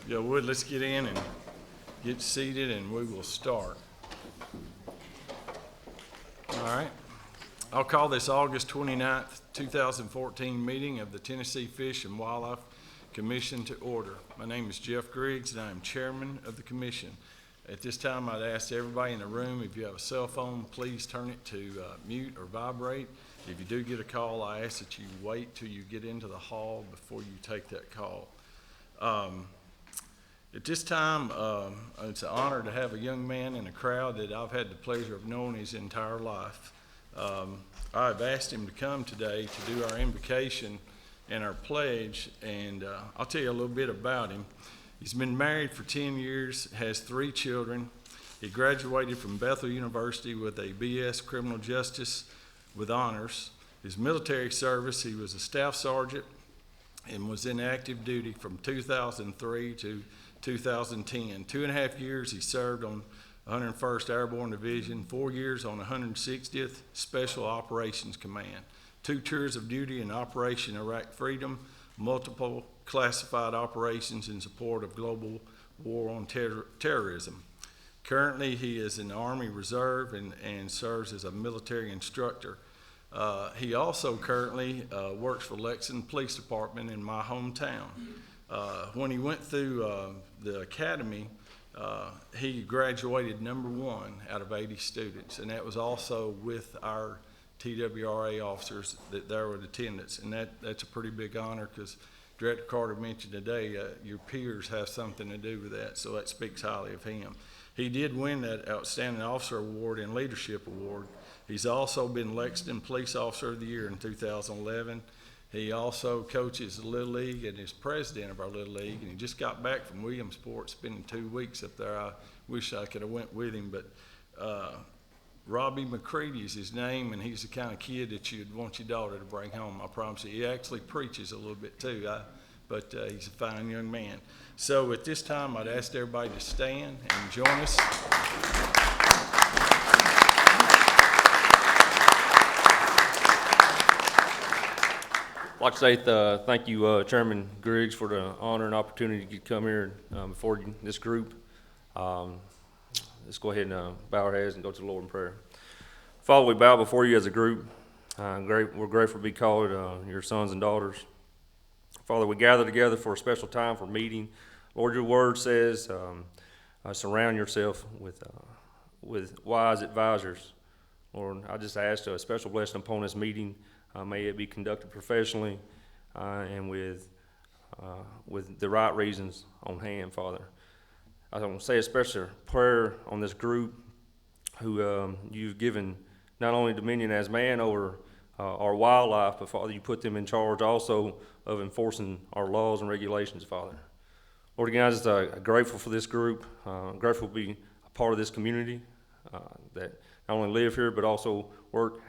you would, let's get in and get seated and we will start. All right. I'll call this August 29th, 2014 meeting of the Tennessee Fish and Wildlife Commission to order. My name is Jeff Griggs and I am chairman of the commission. At this time, I'd ask everybody in the room, if you have a cell phone, please turn it to mute or vibrate. If you do get a call, I ask that you wait till you get into the hall before you take that call. At this time, it's an honor to have a young man in a crowd that I've had the pleasure of knowing his entire life. I've asked him to come today to do our invocation and our pledge, and I'll tell you a little bit about him. He's been married for 10 years, has 3 children. He graduated from Bethel University with a BS Criminal Justice with honors. His military service, he was a staff sergeant and was in active duty from 2003 to 2010. 2.5 years he served on 101st Airborne Division, 4 years on 160th Special Operations Command, 2 tours of duty in Operation Iraq Freedom, multiple classified operations in support of global war on terrorism. Currently, he is in the Army Reserve and serves as a military instructor. He also currently works for Lexington Police Department in my hometown. When he went through the academy, he graduated #1 out of 80 students, and that was also with our TWRA officers that there were in attendance, and that's a pretty big honor because Director Carter mentioned today your peers have something to do with that, so that speaks highly of him. He did win that Outstanding Officer Award and Leadership Award. He's also been Lexington Police Officer of the Year in 2011. He also coaches the Little League and is president of our Little League, and he just got back from Williamsport, spending 2 weeks up there. I wish I could have went with him, but Robbie McCready is his name, and he's the kind of kid that you'd want your daughter to bring home, I promise you. He actually preaches a little bit too, but he's a fine young man. So at this time, I'd ask everybody to stand and join us. I'd like to say thank you, Chairman Griggs, for the honor and opportunity to come here before this group. Let's go ahead and bow our heads and go to the Lord in prayer. Father, we bow before you as a group. We're grateful to be called your sons and daughters. Father, we gather together for a special time for meeting. Lord, your word says, surround yourself with wise advisors. Lord, I just ask a special blessing upon this meeting. May it be conducted professionally and with the right reasons on hand, Father. I want to say a special prayer on this group who you've given not only dominion as man over our wildlife, but Father, you put them in charge also of enforcing our laws and regulations, Father. Lord, again, I'm just grateful for this group, grateful to be a part of this community that not only live here, but also work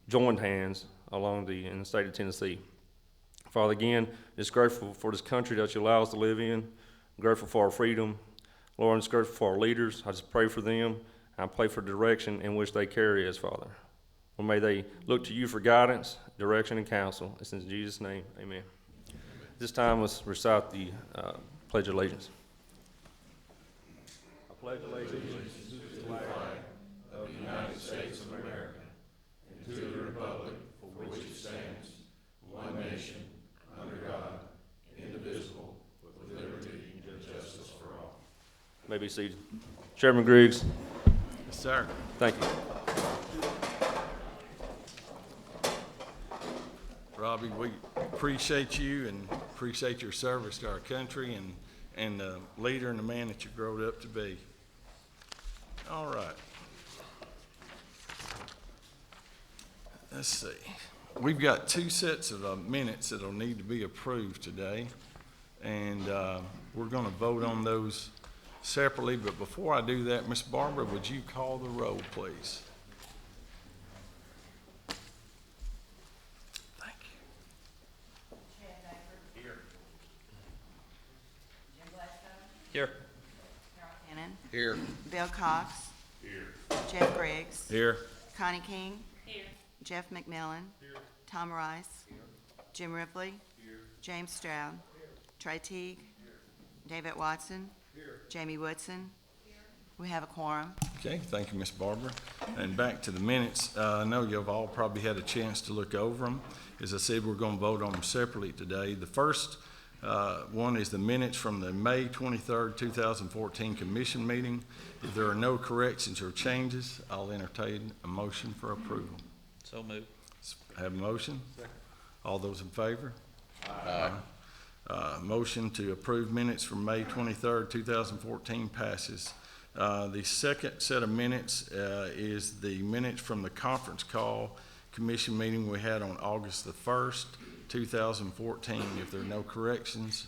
joined hands in the state of Tennessee. Father, again, just grateful for this country that you allow us to live in. I'm grateful for our freedom. Lord, I'm just grateful for our leaders. I just pray for them. I pray for the direction in which they carry us, Father. Or may they look to you for guidance, direction, and counsel. It's in Jesus' name, amen. This time, let's recite the Pledge of Allegiance. I pledge allegiance to the flag of the United States of America and to the republic for which it stands, one nation, under God, indivisible, with liberty and justice for all. You may be seated. Chairman Griggs. Yes, sir. Thank you. Robbie, we appreciate you and appreciate your service to our country and the leader and the man that you grew up to be. All right. Let's see. We've got 2 sets of minutes that will need to be approved today, and we're going to vote on those separately. But before I do that, Miss Barbara, would you call the roll, please? Thank you. Chad Baker. Here. Jim Gladstone. Here. Carol Cannon. Here. Bill Cox. Here. Jeff Griggs. Here. Connie King. Here. Jeff McMillan. Here. Tom Rice. Here. Jim Ripley. Here. James Stroud. Here. Trey Teague. David Watson. Jamie Woodson. We have a quorum. Okay, thank you, Ms. Barber. And back to the minutes, I know you've all probably had a chance to look over them. As I said, we're going to vote on them separately today. The first one is the minutes from the May 23rd, 2014 commission meeting. If there are no corrections or changes, I'll entertain a motion for approval. So moved. Have a motion? Second. All those in favor? Aye. Motion to approve minutes from May 23rd, 2014 passes. The second set of minutes is the minutes from the conference call commission meeting we had on August the 1st, 2014. If there are no corrections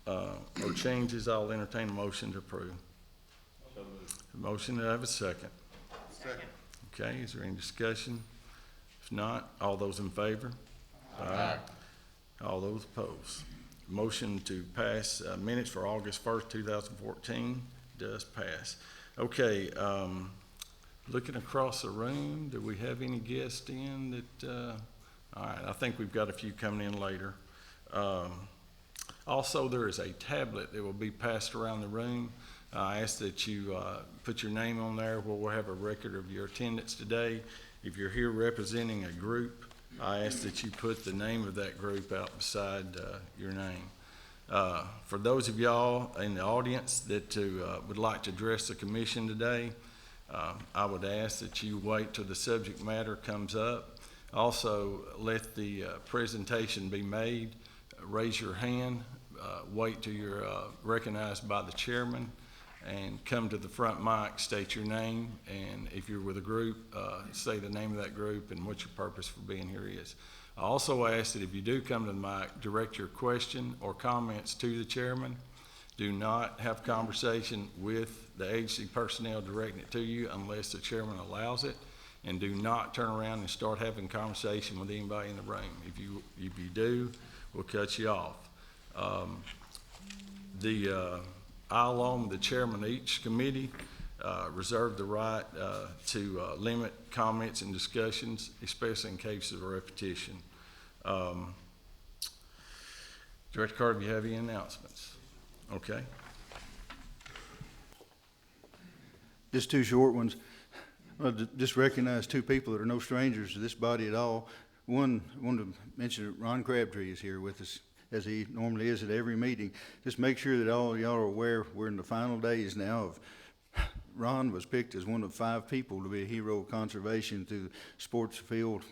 or changes, I'll entertain a motion to approve. So moved. Motion, to have a second? Second. Okay, is there any discussion? If not, all those in favor? Aye. All those opposed? Motion to pass minutes for August 1st, 2014 does pass. Okay, looking across the room, do we have any guests in that, all right, I think we've got a few coming in later. Also, there is a tablet that will be passed around the room. I ask that you put your name on there where we'll have a record of your attendance today. If you're here representing a group, I ask that you put the name of that group out beside your name. For those of y'all in the audience that would like to address the commission today, I would ask that you wait till the subject matter comes up. Also, let the presentation be made. Raise your hand, wait till you're recognized by the chairman, and come to the front mic, state your name, and if you're with a group, say the name of that group and what your purpose for being here is. I also ask that if you do come to the mic, direct your question or comments to the chairman. Do not have conversation with the agency personnel directing it to you unless the chairman allows it, and do not turn around and start having conversation with anybody in the room. If you do, we'll cut you off. I, along with the chairman of each committee, reserve the right to limit comments and discussions, especially in cases of repetition. Director Carter, do you have any announcements? Okay. Just two short ones. Well, just recognize two people that are no strangers to this body at all. One, I wanted to mention that Ron Crabtree is here with us, as he normally is at every meeting. Just make sure that all y'all are aware we're in the final days now of Ron was picked as one of 5 people to be a hero of conservation through the sports field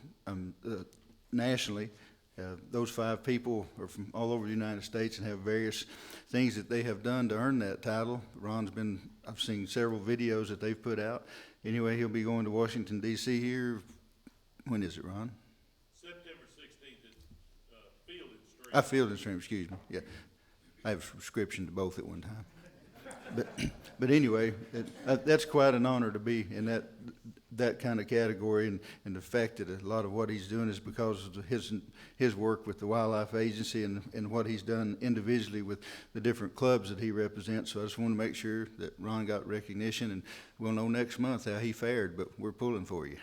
nationally. Those 5 people are from all over the United States and have various things that they have done to earn that title. I've seen several videos that they've put out. Anyway, he'll be going to Washington, D.C. here. When is it, Ron? September 16th at Field and Stream. Field and Stream, excuse me. Yeah, I have a subscription to both at one time. But anyway, that's quite an honor to be in that kind of category, and the fact that a lot of what he's doing is because of his work with the Wildlife Agency and what he's done individually with the different clubs that he represents. So I just want to make sure that Ron got recognition, and we'll know next month how he fared, but we're pulling for you.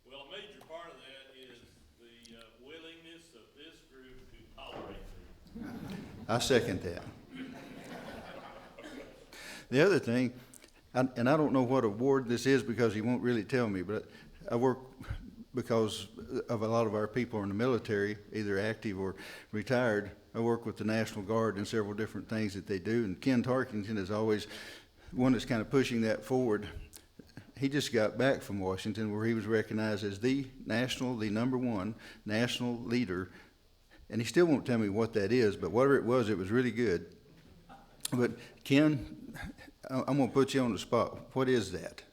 Well, a major part of that is the willingness of this group to tolerate me. I second that. The other thing, and I don't know what award this is because he won't really tell me, but I work because of a lot of our people are in the military, either active or retired. I work with the National Guard and several different things that they do, and Ken Tarkington is always one that's kind of pushing that forward. He just got back from Washington where he was recognized as the number 1 national leader, and he still won't tell me what that is, but whatever it was really good. But Ken, I'm going to put you on the spot. What is that?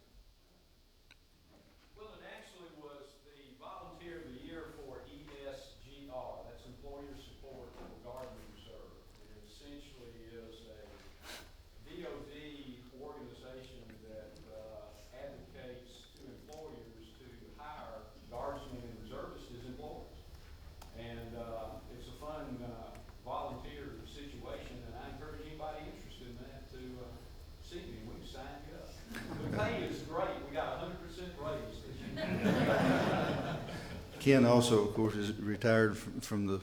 Well, it actually was the Volunteer of the Year for ESGR. That's Employer Support for Guard and Reserve. It essentially is a DOD organization that advocates to employers to hire guardsmen and reservists as employees. And it's a fun volunteer situation, and I encourage anybody interested in that to see me. We can sign you up. The pay is great. We got 100% raise. As you Ken also, of course, is retired from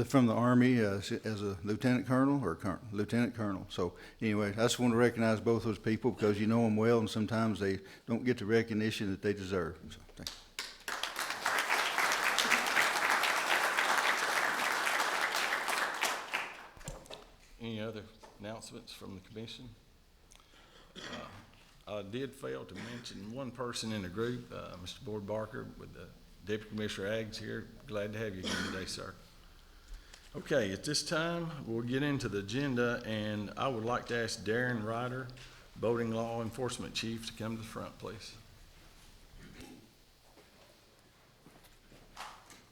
from the Army as a lieutenant colonel or lieutenant colonel. So anyway, I just want to recognize both those people because you know them well, and sometimes they don't get the recognition that they deserve. So, thank you. Any other announcements from the commission? I did fail to mention one person in the group, Mr. Board Barker with the Deputy Commissioner Aggs here. Glad to have you here today, sir. Okay, at this time, we'll get into the agenda, and I would like to ask Darren Ryder, Boating Law Enforcement Chief, to come to the front, please.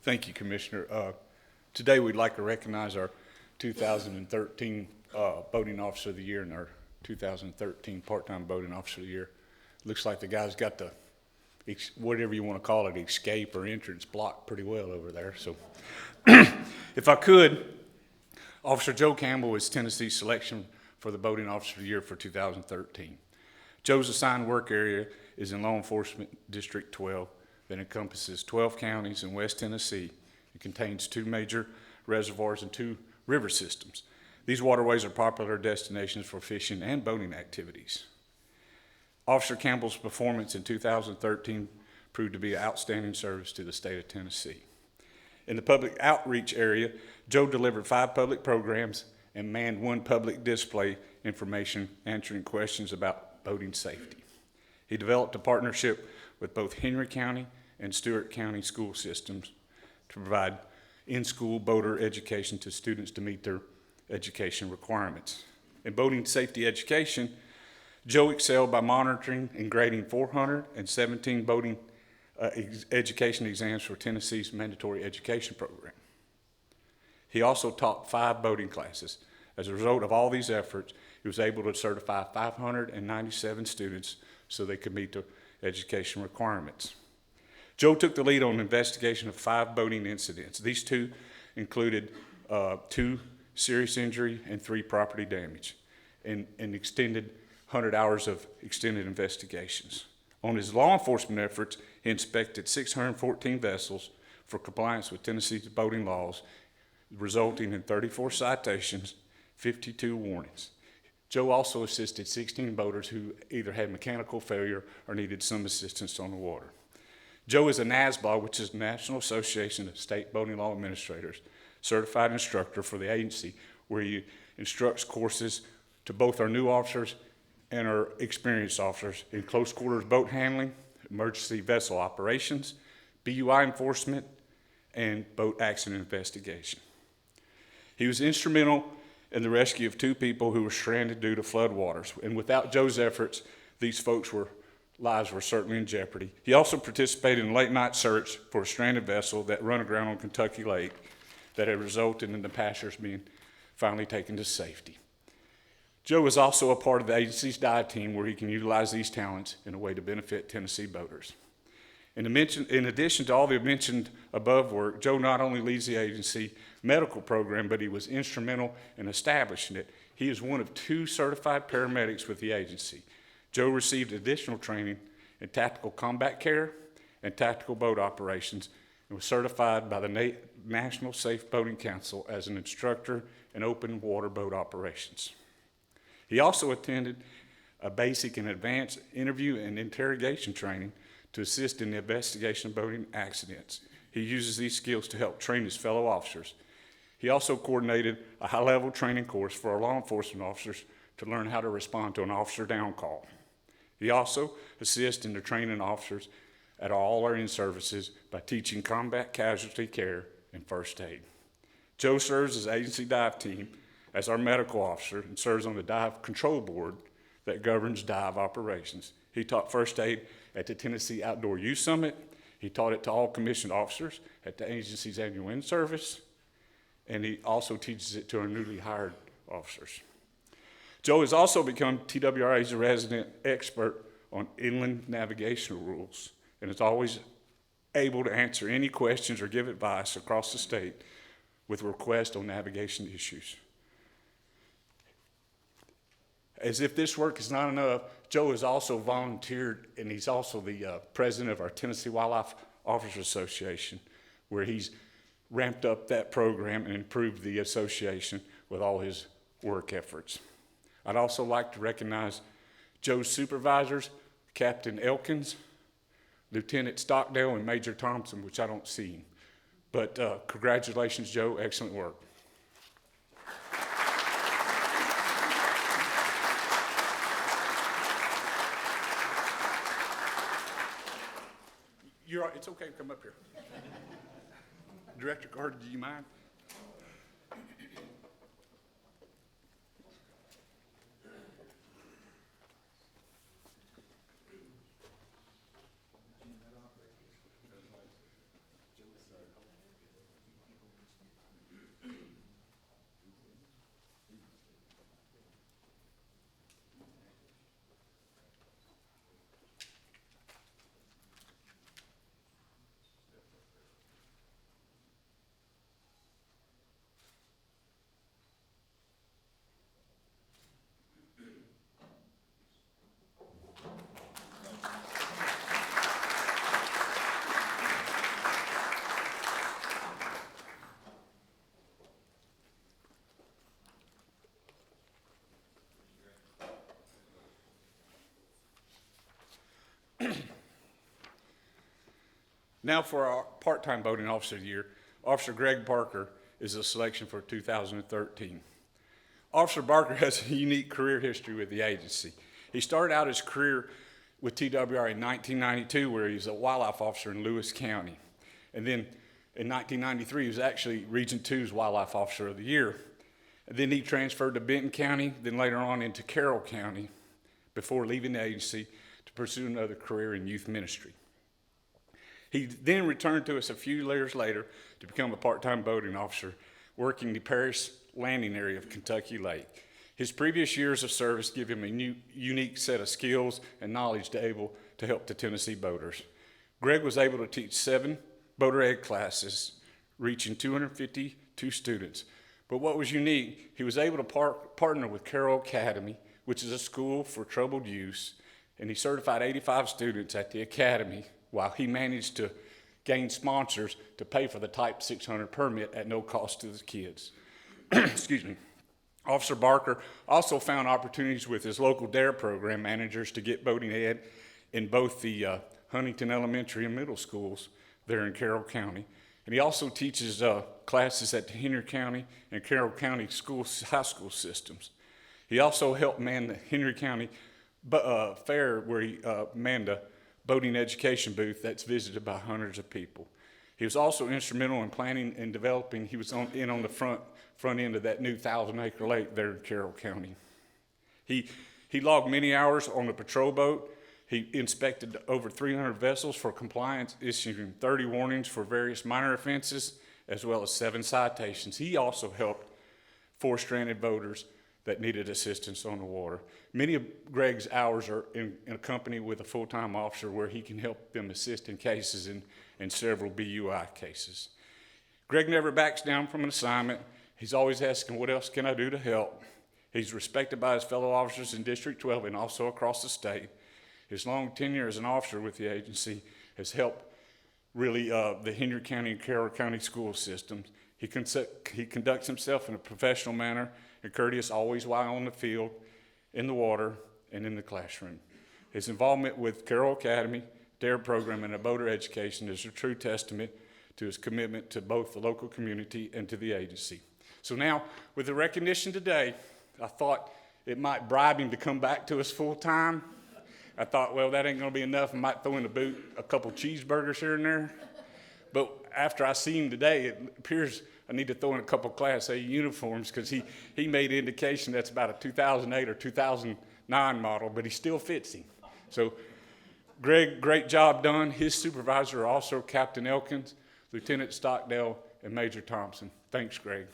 Thank you, Commissioner. Today, we'd like to recognize our 2013 Boating Officer of the Year and our 2013 Part-Time Boating Officer of the Year. Looks like the guy's got the, whatever you want to call it, escape or entrance blocked pretty well over there. So, if I could, Officer Joe Campbell is Tennessee's selection for the Boating Officer of the Year for 2013. Joe's assigned work area is in Law Enforcement District 12 that encompasses 12 counties in West Tennessee. It contains 2 major reservoirs and 2 river systems. These waterways are popular destinations for fishing and boating activities. Officer Campbell's performance in 2013 proved to be an outstanding service to the state of Tennessee. In the public outreach area, Joe delivered 5 public programs and manned 1 public display information answering questions about boating safety. He developed a partnership with both Henry County and Stewart County school systems to provide in-school boater education to students to meet their education requirements. In boating safety education, Joe excelled by monitoring and grading 417 boating education exams for Tennessee's mandatory education program. He also taught 5 boating classes. As a result of all these efforts, he was able to certify 597 students so they could meet the education requirements. Joe took the lead on an investigation of 5 boating incidents. These 2 included 2 serious injury and 3 property damage, and extended 100 hours of extended investigations. On his law enforcement efforts, he inspected 614 vessels for compliance with Tennessee's boating laws, resulting in 34 citations, 52 warnings. Joe also assisted 16 boaters who either had mechanical failure or needed some assistance on the water. Joe is a NASBA, which is National Association of State Boating Law Administrators, certified instructor for the agency, where he instructs courses to both our new officers and our experienced officers in close quarters boat handling, emergency vessel operations, BUI enforcement, and boat accident investigation. He was instrumental in the rescue of 2 people who were stranded due to floodwaters, and without Joe's efforts, these folks' lives were certainly in jeopardy. He also participated in late night search for a stranded vessel that run aground on Kentucky Lake that had resulted in the passengers being finally taken to safety. Joe is also a part of the agency's dive team, where he can utilize these talents in a way to benefit Tennessee boaters. In addition to all the mentioned above work, Joe not only leads the agency medical program, but he was instrumental in establishing it. He is one of 2 certified paramedics with the agency. Joe received additional training in tactical combat care and tactical boat operations, and was certified by the National Safe Boating Council as an instructor in open water boat operations. He also attended a basic and advanced interview and interrogation training to assist in the investigation of boating accidents. He uses these skills to help train his fellow officers. He also coordinated a high-level training course for our law enforcement officers to learn how to respond to an officer down call. He also assists in the training officers at all our in-services by teaching combat casualty care and first aid. Joe serves as agency dive team as our medical officer and serves on the dive control board that governs dive operations. He taught first aid at the Tennessee Outdoor Youth Summit. He taught it to all commissioned officers at the agency's annual in-service, and he also teaches it to our newly hired officers. Joe has also become TWRA's resident expert on inland navigational rules, and is always able to answer any questions or give advice across the state with requests on navigation issues. As if this work is not enough, Joe has also volunteered, and he's also the president of our Tennessee Wildlife Officers Association, where he's ramped up that program and improved the association with all his work efforts. I'd also like to recognize Joe's supervisors, Captain Elkins, Lieutenant Stockdale, and Major Thompson, which I don't see. But congratulations, Joe, excellent work. It's okay to come up here. Director Carter, do you mind? Now for our part-time boating officer of the year, Officer Greg Barker is a selection for 2013. Officer Barker has a unique career history with the agency. He started out his career with TWR in 1992, where he was a wildlife officer in Lewis County. And then in 1993, he was actually Region 2's Wildlife Officer of the Year. And then he transferred to Benton County, then later on into Carroll County, before leaving the agency to pursue another career in youth ministry. He then returned to us a few years later to become a part-time boating officer, working the Paris landing area of Kentucky Lake. His previous years of service give him a unique set of skills and knowledge to help the Tennessee boaters. Greg was able to teach 7 boater ed classes, reaching 252 students. But what was unique, he was able to partner with Carroll Academy, which is a school for troubled youth, and he certified 85 students at the academy, while he managed to gain sponsors to pay for the Type 600 permit at no cost to the kids. Excuse me. Officer Barker also found opportunities with his local DARE program managers to get boating ed in both the Huntington Elementary and Middle Schools there in Carroll County. And he also teaches classes at the Henry County and Carroll County high school systems. He also helped man the Henry County fair, where he manned a boating education booth that's visited by hundreds of people. He was also instrumental in planning and developing. He was on the front end of that new 1,000-acre lake there in Carroll County. He logged many hours on the patrol boat. He inspected over 300 vessels for compliance, issuing 30 warnings for various minor offenses, as well as 7 citations. He also helped 4 stranded boaters that needed assistance on the water. Many of Greg's hours are in a company with a full-time officer where he can help them assist in cases in several BUI cases. Greg never backs down from an assignment. He's always asking, what else can I do to help? He's respected by his fellow officers in District 12 and also across the state. His long tenure as an officer with the agency has helped really the Henry County and Carroll County school systems. He conducts himself in a professional manner and courteous always while on the field, in the water, and in the classroom. His involvement with Carroll Academy, DARE program, and a boater education is a true testament to his commitment to both the local community and to the agency. So now, with the recognition today, I thought it might bribe him to come back to us full time. I thought, well, that ain't gonna be enough. I might throw in the boot a couple cheeseburgers here and there. But after I see him today, it appears I need to throw in a couple Class A uniforms, because he made indication that's about a 2008 or 2009 model, but he still fits him. So Greg, great job done. His supervisor are also Captain Elkins, Lieutenant Stockdale, and Major Thompson. Thanks, Greg.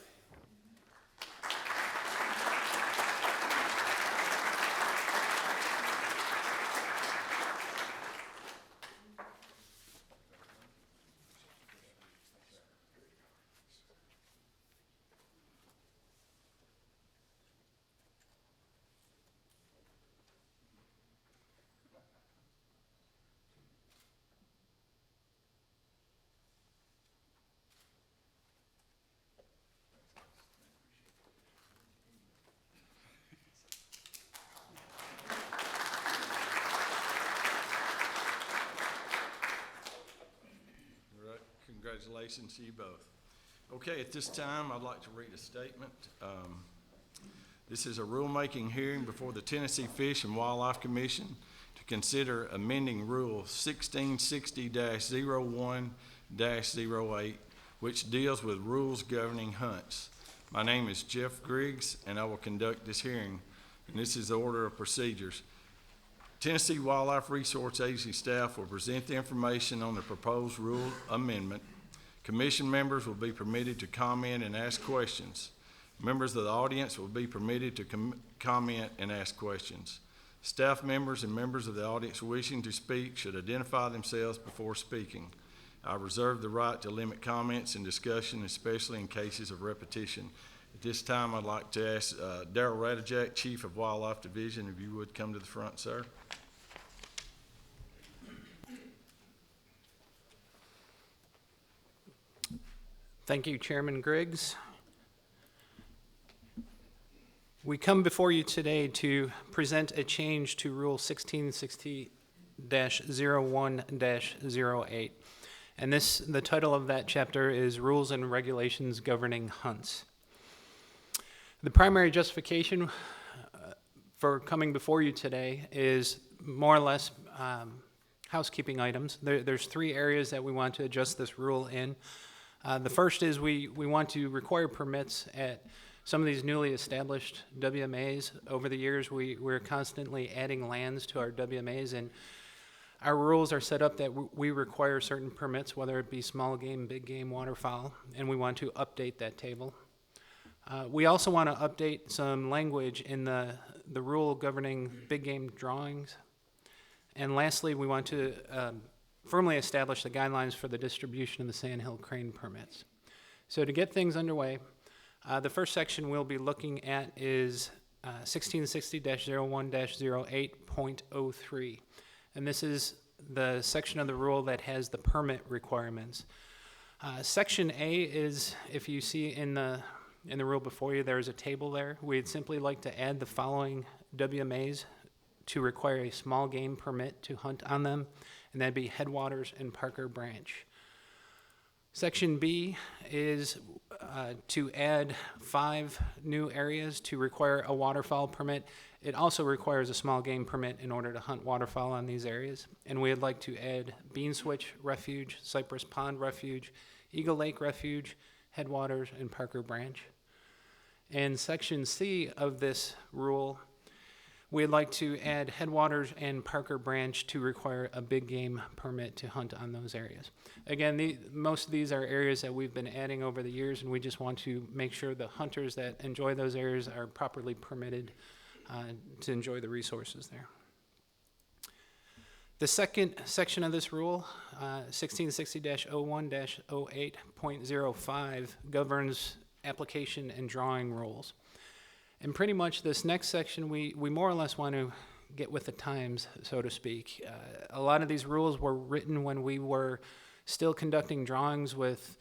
congratulations to you both. Okay, at this time, I'd like to read a statement. This is a rulemaking hearing before the Tennessee Fish and Wildlife Commission to consider amending Rule 1660-01-08, which deals with rules governing hunts. My name is Jeff Griggs, and I will conduct this hearing, and this is the order of procedures. Tennessee Wildlife Resource Agency staff will present the information on the proposed rule amendment. Commission members will be permitted to comment and ask questions. Members of the audience will be permitted to comment and ask questions. Staff members and members of the audience wishing to speak should identify themselves before speaking. I reserve the right to limit comments and discussion, especially in cases of repetition. At this time, I'd like to ask Darrell Radijak, Chief of Wildlife Division, if you would come to the front, sir. Thank you, Chairman Griggs. We come before you today to present a change to Rule 1660-01-08. And the title of that chapter is Rules and Regulations Governing Hunts. The primary justification for coming before you today is more or less housekeeping items. There's three areas that we want to adjust this rule in. The first is we want to require permits at some of these newly established WMAs. Over the years, we're constantly adding lands to our WMAs, and our rules are set up that we require certain permits, whether it be small game, big game, waterfowl, and we want to update that table. We also want to update some language in the rule governing big game drawings. And lastly, we want to firmly establish the guidelines for the distribution of the sandhill crane permits. So to get things underway, the first section we'll be looking at is 1660-01-08.03. And this is the section of the rule that has the permit requirements. Section A is, if you see in the rule before you, there's a table there. We'd simply like to add the following WMAs to require a small game permit to hunt on them, and that'd be Headwaters and Parker Branch. Section B is to add 5 new areas to require a waterfowl permit. It also requires a small game permit in order to hunt waterfowl on these areas. And we'd like to add Bean Switch Refuge, Cypress Pond Refuge, Eagle Lake Refuge, Headwaters, and Parker Branch. And Section C of this rule, we'd like to add Headwaters and Parker Branch to require a big game permit to hunt on those areas. Again, most of these are areas that we've been adding over the years, and we just want to make sure the hunters that enjoy those areas are properly permitted to enjoy the resources there. The second section of this rule, 1660-01-08.05, governs application and drawing rules. And pretty much this next section, we more or less want to get with the times, so to speak. A lot of these rules were written when we were still conducting drawings with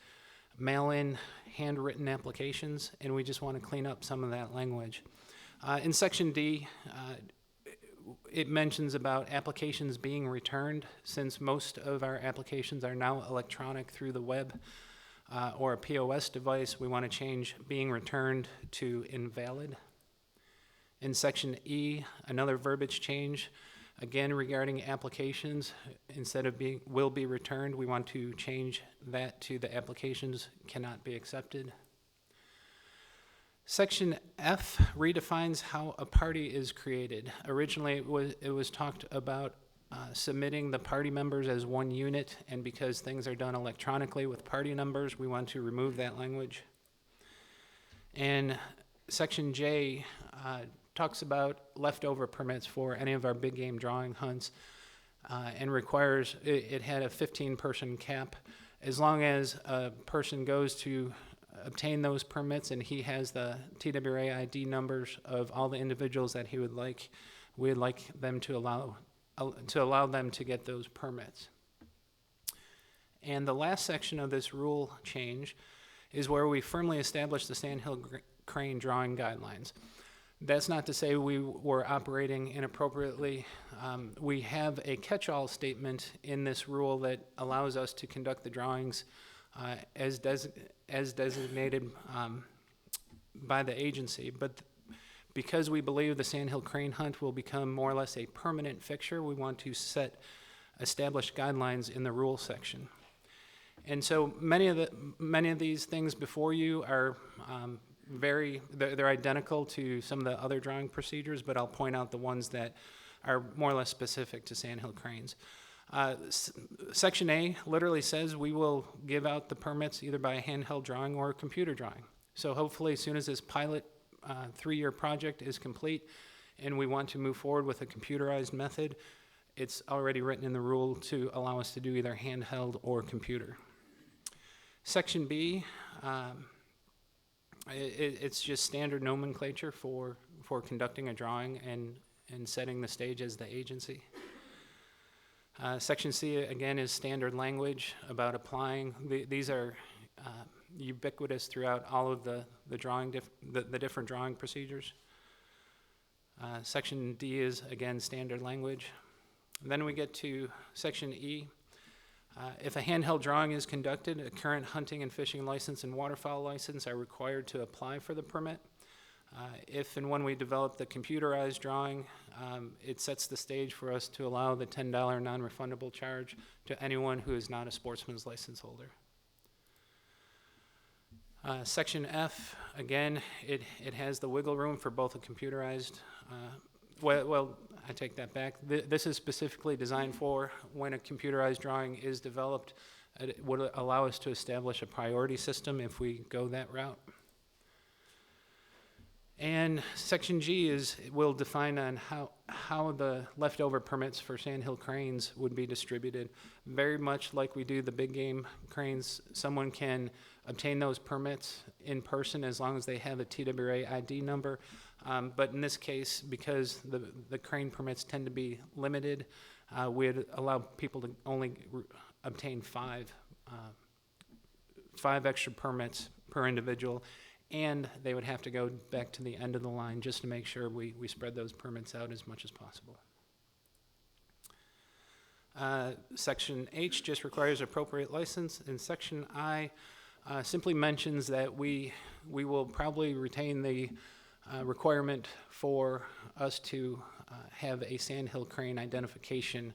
mail-in, handwritten applications, and we just want to clean up some of that language. In Section D, it mentions about applications being returned. Since most of our applications are now electronic through the web or a POS device, we want to change being returned to invalid. In Section E, another verbiage change, again regarding applications, instead of being will be returned, we want to change that to the applications cannot be accepted. Section F redefines how a party is created. Originally, it was talked about submitting the party members as one unit, and because things are done electronically with party numbers, we want to remove that language. And Section J talks about leftover permits for any of our big game drawing hunts and requires, it had a 15-person cap. As long as a person goes to obtain those permits and he has the TWA ID numbers of all the individuals that he would like, we'd like them to allow them to get those permits. And the last section of this rule change is where we firmly establish the sandhill crane drawing guidelines. That's not to say we were operating inappropriately. We have a catch-all statement in this rule that allows us to conduct the drawings as designated by the agency. But because we believe the Sandhill Crane Hunt will become more or less a permanent fixture, we want to set established guidelines in the rule section. And so many of these things before you are they're identical to some of the other drawing procedures, but I'll point out the ones that are more or less specific to Sandhill Cranes. Section A literally says we will give out the permits either by a handheld drawing or a computer drawing. So hopefully as soon as this pilot 3-year project is complete and we want to move forward with a computerized method, it's already written in the rule to allow us to do either handheld or computer. Section B, it's just standard nomenclature for conducting a drawing and setting the stage as the agency. Section C, again, is standard language about applying. These are ubiquitous throughout all of the different drawing procedures. Section D is, again, standard language. And then we get to Section E. If a handheld drawing is conducted, a current hunting and fishing license and waterfowl license are required to apply for the permit. If and when we develop the computerized drawing, it sets the stage for us to allow the $10 non-refundable charge to anyone who is not a sportsman's license holder. Section F, again, it has the wiggle room for both a computerized, well, I take that back. This is specifically designed for when a computerized drawing is developed. It would allow us to establish a priority system if we go that route. And Section G will define on how the leftover permits for Sandhill Cranes would be distributed. Very much like we do the big game cranes, someone can obtain those permits in person as long as they have a TWA ID number. But in this case, because the crane permits tend to be limited, we'd allow people to only obtain five extra permits per individual, and they would have to go back to the end of the line just to make sure we spread those permits out as much as possible. Section H just requires appropriate license, and Section I simply mentions that we will probably retain the requirement for us to have a Sandhill Crane identification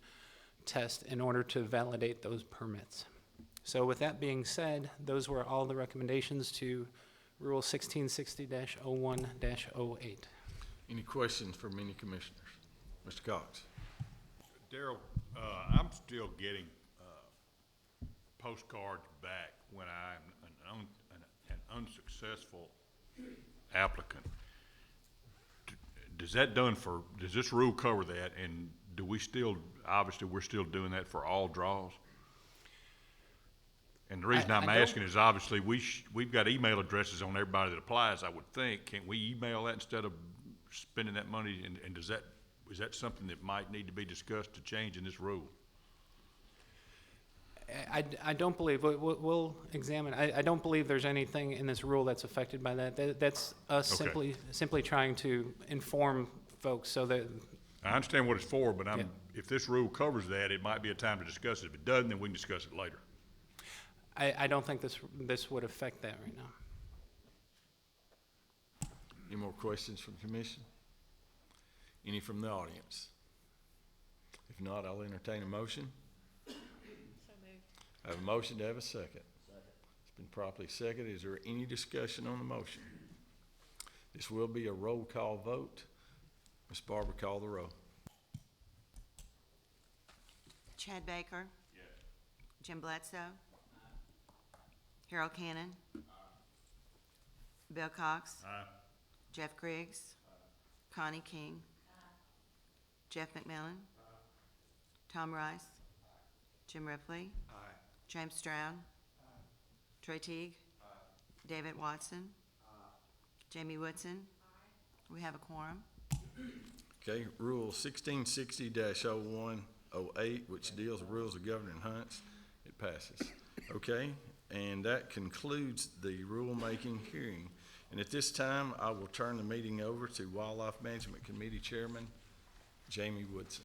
test in order to validate those permits. So with that being said, those were all the recommendations to Rule 1660-01-08. Any questions from any commissioners? Mr. Cox? Darrell, I'm still getting postcards back when I'm an unsuccessful applicant. Does this rule cover that, and do we still, obviously we're still doing that for all draws? And the reason I'm asking is obviously we've got email addresses on everybody that applies, I would think. Can't we email that instead of spending that money? And is that something that might need to be discussed to change in this rule? I don't believe, we'll examine. I don't believe there's anything in this rule that's affected by that. That's us Okay. simply trying to inform folks so that. I understand what it's for, but if this rule covers that, it might be a time to discuss it. If it doesn't, then we can discuss it later. I don't think this would affect that right now. Any more questions from the commission? Any from the audience? If not, I'll entertain a motion. I have a motion to have a second. It's been properly seconded. Is there any discussion on the motion? This will be a roll call vote. Ms. Barber, call the roll. Chad Baker. Yes. Jim Bledsoe. Harold Cannon. Bill Cox. Jeff Griggs. Connie King. Jeff McMillan. Tom Rice. Jim Ripley. James Stroud. Trey Teague. David Watson. Jamie Woodson. We have a quorum. Okay, Rule 1660-01-08, which deals with rules of governing hunts, it passes. Okay, and that concludes the rulemaking hearing. And at this time, I will turn the meeting over to Wildlife Management Committee Chairman Jamie Woodson.